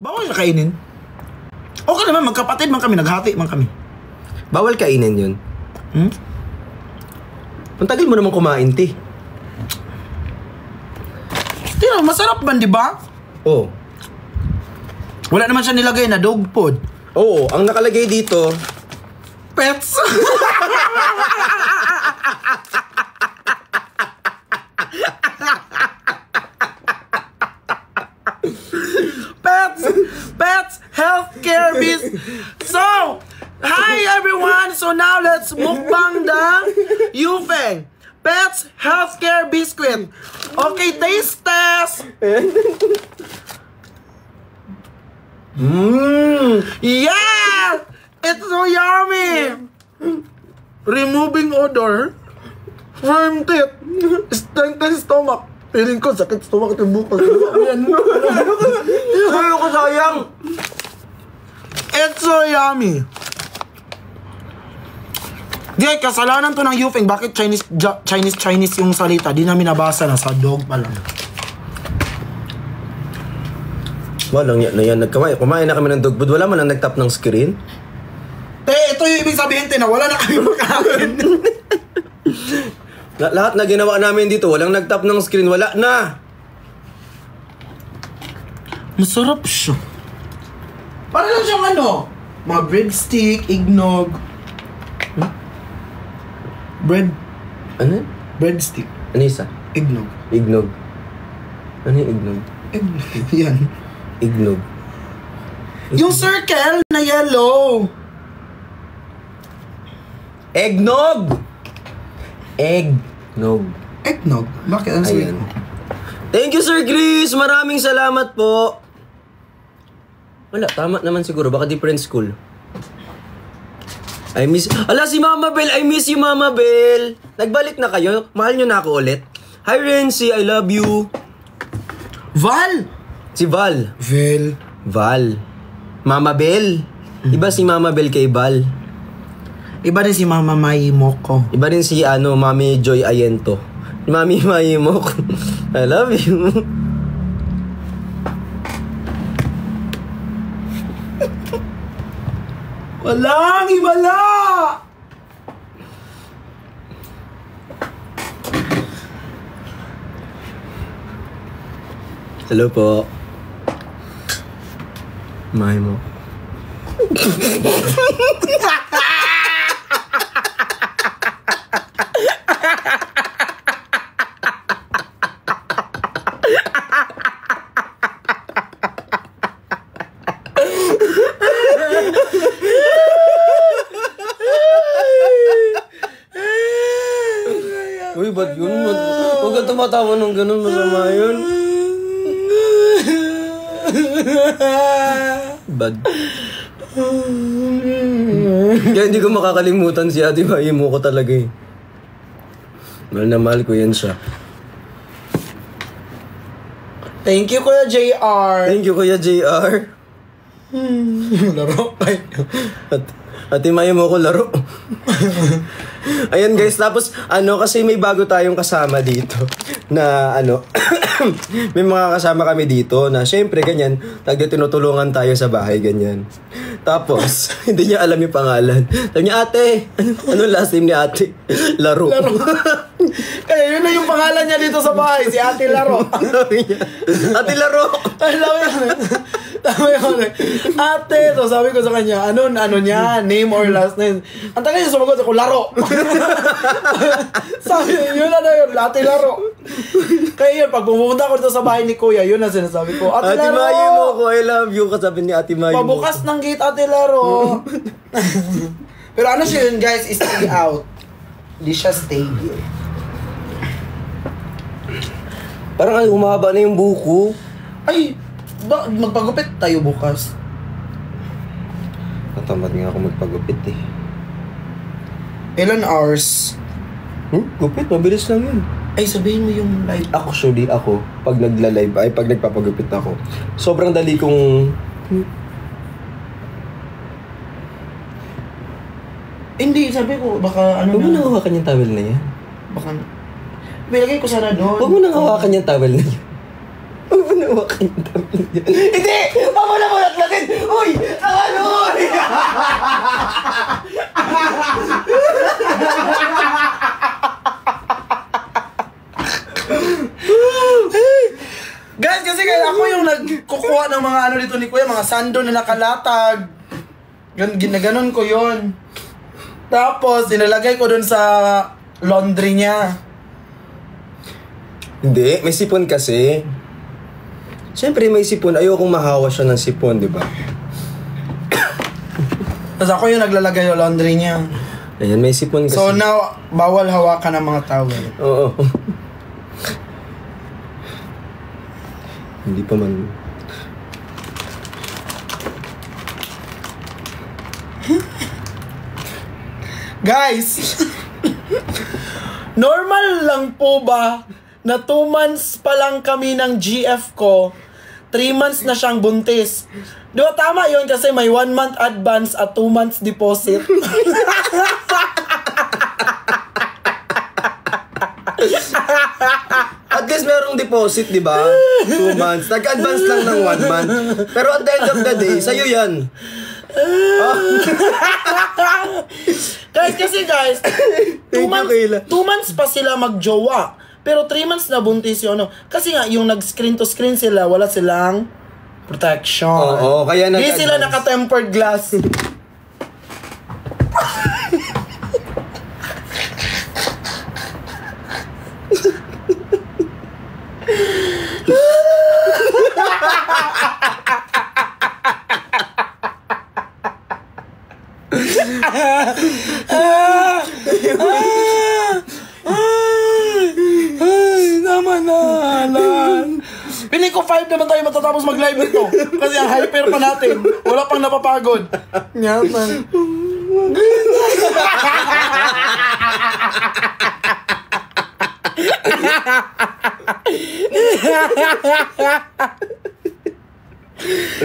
Bawal na kainin. Okay naman, magkapatid man kami, naghati man kami. Bawal kainin yun. Ang tagal mo naman kumain, ti. Tino, masarap man, di ba? Oo. Wala naman siya nilagay na dog food. Oo, ang nakalagay dito, pets. Pets healthcare business. So, hi everyone. So now let's mukbang the Yufeng Pets healthcare biscuit. Okay, taste test. Yes! It's so yummy! Removing odor. Firm teeth. Strengthen stomach. Feeling ko, sakit stomach at yung bukas. ayaw ko sayang. It's so yummy. Di, kasalanan to ng Yufeng. Bakit Chinese yung salita? Di namin nabasa na sa dog pa lang. Walang yan na yan. Kumain na kami ng dog food. Wala man ang nag-tap ng screen. Ito yung ibig sabihin, na wala na kami makain. Lahat na ginawa namin dito, walang nag-tap ng screen. Wala na. Masarap siya. Para lang siyang ano, mga breadstick, eggnog. Ano? Breadstick. Ano isa? Eggnog. Eggnog. Ano yung eggnog? Eggnog. Yan. Eggnog. Yung circle na yellow. Eggnog! Eggnog. Eggnog? Bakit? Ano sabihin mo? Thank you, Sir Chris! Maraming salamat po! Wala, tama naman siguro. Baka different school. I miss... Ala, si Mama Bell! I miss you, Mama Bell! Nagbalik na kayo? Mahal nyo na ako ulit? Hi, Renzi! I love you! Val! Si Val. Val. Mama Bell. Iba si Mama Bell kay Val. Iba rin si Mama Mai Moko. Iba rin si Mami Joy Ayento. Mami Mai Moko. I love you. Walang himala! Hello po. Mai mo. Uy, ba't yun? Huwag ka tumatawa ng ganun, masama yun. Bad. Kaya hindi ko makakalimutan si Ate Mai mo ko talaga eh. Mahal na mahal ko yan siya. Thank you, Kuya JR. Thank you, Kuya JR. Laro. Ate Mai mo ko laro. Ayan guys, tapos kasi may bago tayong kasama dito na may mga kasama kami dito na syempre ganyan, tinutulungan tayo sa bahay ganyan. Tapos hindi niya alam yung pangalan. Sabi niya, ate, ano last name ni ate? Laro. Kaya yun na yung pangalan niya dito sa bahay, si Ate Laro. Ate Laro. Tama yun. Ate, so sabi ko sa kanya, ano niya, name or last name. Ang tagal niya sumagot ako, Laro. Sabi niya, yun na yun, Ate Laro. Kaya yun, pag pumunta ko dito sa bahay ni Kuya, yun na sinasabi ko, Ate Laro. Ate Mai mo ko, I love you. Kasabi ni Ate Mai mo. Pabukas ng gate, Ate Laro. Pero ano siya yun, guys, is stay out. Hindi siya stay here. Parang umahaba na yung buko. Ay, magpagupit tayo bukas. Natamad nga ako magpagupit eh. Ilan hours? Gupit, mabilis lang yun. Ay, sabihin mo yung live. Actually, ako, pag nagla-live, pag nagpapagupit ako, sobrang dali kong... Hindi, sabi ko, baka Huwag mo nang hawakan yung towel na yan. Baka... Bilagay ko sana doon. Huwag mo nang hawakan yung towel na yan. Huwag mo nang hawakan yung towel na yan. Hindi! Huwag mo na muna mga ano dito ni Kuya, mga sando na nakalatag. Ginaganon ko yon. Tapos, inalagay ko dun sa laundry niya. Hindi, may sipon kasi. Siyempre may sipon, ayokong mahawa siya ng sipon, di ba? Tapos ako yung naglalagay yung laundry niya. Ayan, may sipon kasi. So now, bawal hawakan ng mga towel. Oo. Hindi pa man. Guys! Normal lang po ba na 2 months pa lang kami ng GF ko, 3 months na siyang buntis? Di ba tama yun kasi may 1 month advance at 2 months deposit? At least merong deposit, di ba? 2 months. Nag-advance lang ng 1 month. Pero at the end of the day, sa'yo yan. Guys, kasi guys, 2 months pa sila magjowa. Pero 3 months na buntis yun. No? Kasi nga, yung nag-screen to screen sila, wala silang protection. Oo, kaya hindi sila naka-tempered glass. Naman na lang. Pili ko 5 naman tayo matatapos mag-live ito. Kasi ang hyper pa natin. Wala pang napapagod. Yaman.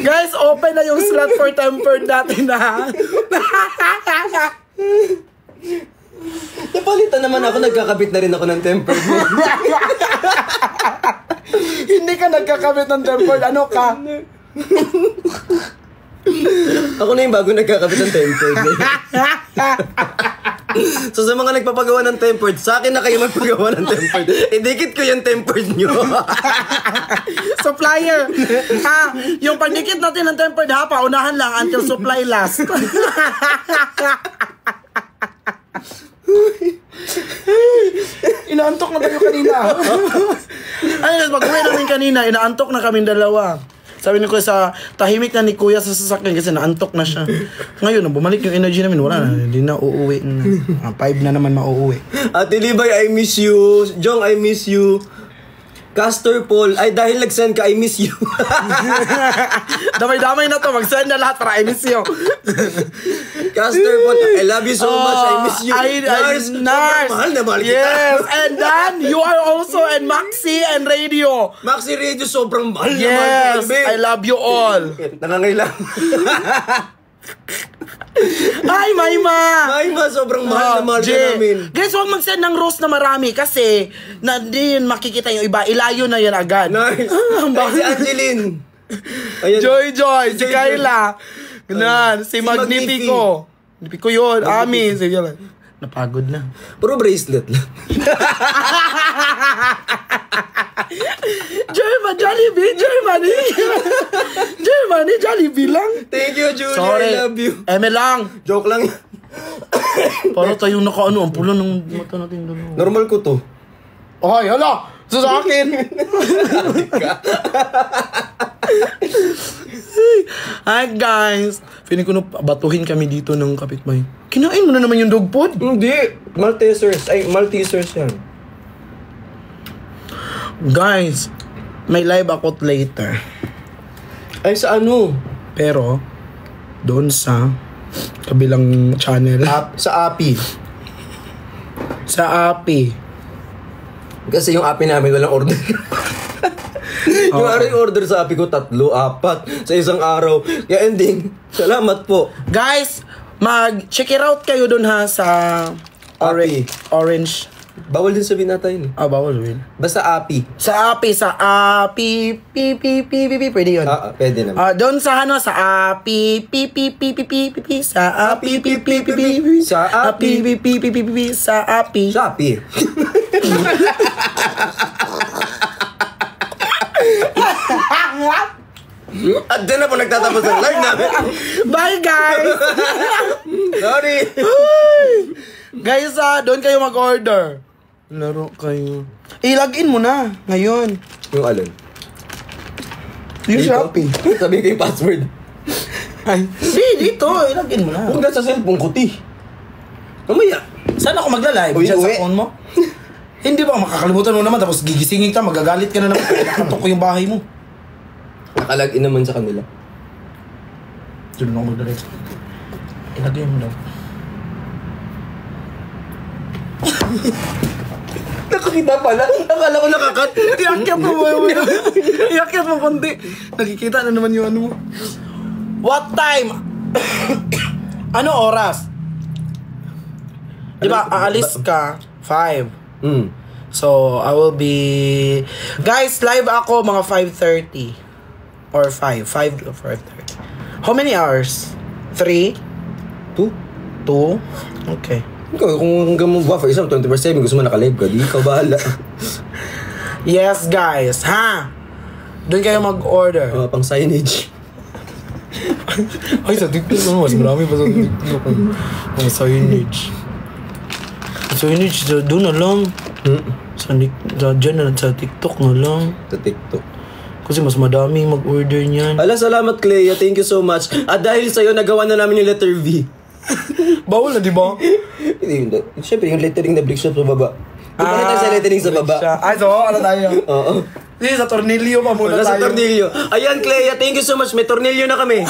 Guys, open na yung slot for tempered natin na. Napalitan naman ako, nagkakabit na rin ako ng tempered. Hindi ka nagkakabit ng tempered. Ano ka? Ako na yung bago nagkakabit ng tempered. So sa mga nagpapagawa ng tempered, sa akin na kayo magpagawa ng tempered. Idikit ko yung tempered nyo. Supplier. Yung pagdikit natin ng tempered paunahan lang until supply last. Inaantok na tayo kanina. Ay, pag-uwi namin kanina, inaantok na kami dalawa. Sabi ni Kuya sa tahimik na ni Kuya sa sasakyan kasi naantok na siya. Ngayon, bumalik yung energy namin. Wala na, hindi na uuwi. 5 na naman mauuwi. Ate Libay, I miss you. Jong, I miss you. Castor Paul, ay dahil nag-send ka, I miss you. Damay-damay na to, mag-send na lahat para I miss you. Castor Paul, I love you so much, I miss you. Nars. Mahal na mahal kita. Yes, and then you are also in Maxi and Radio. Maxi Radio, sobrang mahal na mahal. Yes, I love you all. Nangangailang. Ay, Mayma, sobrang mahal na mahal ka namin. Guys, huwag mag-send ng rose na marami kasi hindi yun makikita yung iba. Ilayo na yan agad. Nice. Si Angeline. Ayan. Joy, si Kayla. Ganon, si Magnifico. Magnifico yun, Ami. Sige lang. Napagod na. Puro bracelet lang. Jollibee, Jollibee lang. Thank you, Julia. Sorry. I love you. Eme lang. Joke lang. Para tayong nakaano, ang pula ng mata natin dalawa. Normal ko to. Ay, hala! Sa akin! Hi guys! Feeling ko na batuhin kami dito ng kapitbahay. Kinain mo na naman yung dog food? Hindi. Maltesers yan. Guys, may live ako later. Ay, sa ano? Pero, doon sa kabilang channel. Sa API. Sa API. Kasi yung API namin walang order. Yung order sa API ko 3, 4 sa isang araw. Kaya ending, salamat po. Guys, mag-check it out kayo doon ha sa Orange. Bawal din sabihin natin. Bawal din. Basta API. Sa API, pwede yun. Pwede naman. Doon sa sa API, sa API, Sa API. sa API. Sa API. At dyan na po nagtatapos ang live namin. Bye, guys! Sorry. Guys, doon kayo mag-order. Laro kayo. I-login mo na, ngayon. Yung alin? Yung Shopee. Sabi ko yung password. Ay, dito, i-login mo na. Huwag na sa cellphone ko, ti. Mamaya. Saan ako magla-live? Uy, Diyan sa uwi. phone mo? Hindi ba, makakalimutan mo naman, tapos gigisingin ka, magagalit ka na naman. Nakatok ko yung bahay mo. Nakalag in naman sa kanila. Doon ako mag-live. Ilagay mo daw. Nakakita pala. Akala ko nakakat. Iakyat mo ba? Iakyat mo konti. Nakikita na naman yung ano mo. What time? Ano oras? Di ba, aalis ka 5. So, I will be... Guys, live ako mga 5:30. Or 5. 5 to 5:30. How many hours? 3? 2? 2? Okay. Kung hanggang mo ba for isang 24/7 gusto mo naka-live ka, di ikaw bahala. Yes, guys. Ha? Doon kayo mag-order. Pang signage. Ay, sa TikTok naman. Mas marami pa sa TikTok. Ang signage. Signage, doon na lang. Diyan na sa TikTok na lang. Sa TikTok. Kasi mas madami mag-order niyan. Ala, salamat Clea. Thank you so much. At dahil sa'yo, nagawa na namin yung letter V. Bawal na, di ba? Siyempre, yung lettering na brick shop sa baba. Punta tayo sa lettering sa baba. Ay, so, ano tayo? Oo. Sige, sa tornilyo pa muna Wala tayo. sa tornilyo. Ayan, Clea, thank you so much. May tornilyo na kami.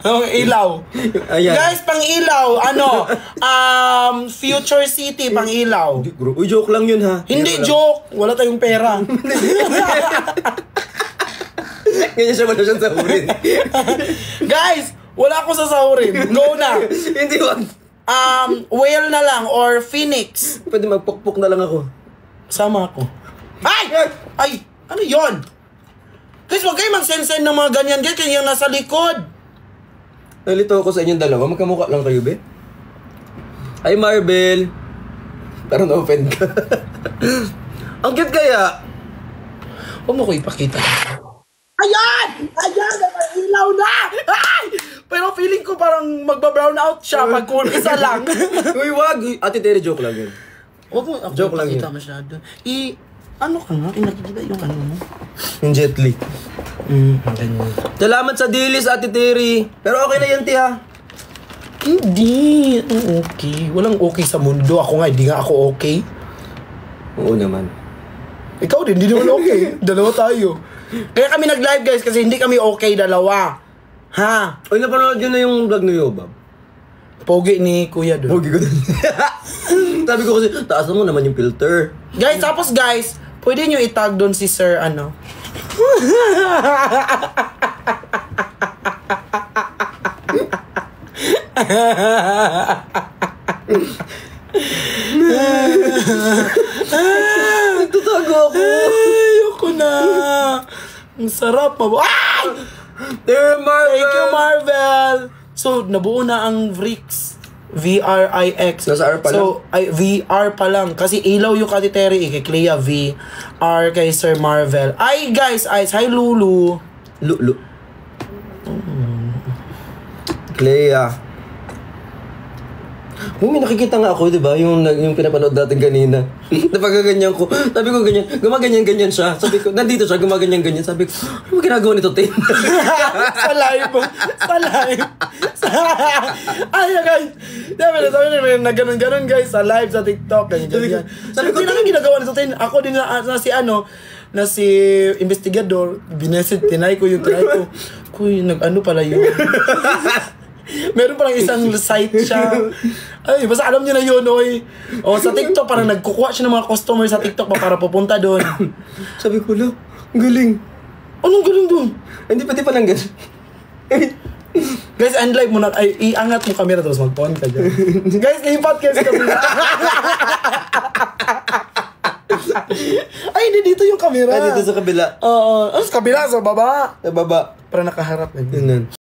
Ang ilaw. Ayan. Guys, pang ilaw, ano? Future City, pang ilaw. Uy, joke lang yun, ha? Hindi joke. Wala tayong pera. Ganyan siya, wala siyang sahurin. Guys, wala ako sasahurin. Go na. Hindi, wag. Whale na lang or Phoenix. Pwede magpukpuk na lang ako. Sama ako. Ay! Ay! Ano yon? Guys, wag kayo mag-send-send ng mga ganyan. Guys, kaya yung nasa likod. Nalito ako sa inyong dalawa. Magkamukha lang kayo, be. Hi, Marvel. Parang na-offend ka. Ang cute kaya. Huwag mo ko ipakita. Ayan! Ayan! May ilaw na! Ay! Pero feeling ko parang magba-brown out siya pag isa lang. Uy, wag. Ate Tere, joke lang yun. Huwag mo ako Joke lang ipakita yun. masyado. Ano ka nga? Nakikita yung ano mo. Yung Jet Li. Ganyan. Salamat sa dilis, Ate Terry. Pero okay na yan, tiha. Hindi. Okay. Walang okay sa mundo. Ako nga, hindi nga ako okay. Oo naman. Ikaw din, hindi naman okay. Dalawa tayo. Kaya kami nag-live, guys, kasi hindi kami okay dalawa. Ha? Uy, napanood yun na yung vlog ni Yobab. Pogi ni Kuya doon. Pogi ko dun. Sabi ko kasi, taas mo naman yung filter. Guys, tapos guys, pwede nyo itag doon si Sir, ano? Nagtatago ako. Ayoko na. Ang sarap pa. Ay! There, Marvel! Thank you, Marvel! So, nabuo na ang VRIX. V-R-I-X. Nasa R pa lang? So, ay, VR pa lang. Kasi ilaw yung kay Terry, kay Clea V. R kay Sir Marvel. Ay, guys, hi Lulu. Lulu. Clea. May nakikita nga ako, di ba? Yung pinapanood natin kanina. Napagaganyan ko. Sabi ko ganyan, gumaganyan-ganyan siya. Sabi ko, nandito siya, gumaganyan-ganyan. Sabi ko, ano ginagawa nito, Tin? Sa live. Sa live. Ay, guys. Sabi na nagganon-ganon, guys. Sa live, sa TikTok. Ganyan. Sabi ko, ano ginagawa nito, Tin? Ako din na si investigador. Tinay ko. Kuy, nag-ano pala yun. Meron palang isang site siya. Ay, basta alam niyo na yun, oy. O, sa TikTok, parang nagkukuha siya ng mga customer sa TikTok para pupunta doon. Sabi ko, lo, galing. Anong galing doon? Hindi pati palang galing. Guys, end live mo na. Ay, iangat mo camera tapos mag-on ka dyan. Guys, lipat kayo sa camera. Ay, hindi dito yung camera. Dito sa kabila. Oo. Sa kabila, sa baba. Sa baba. Para nakaharap. Ganun.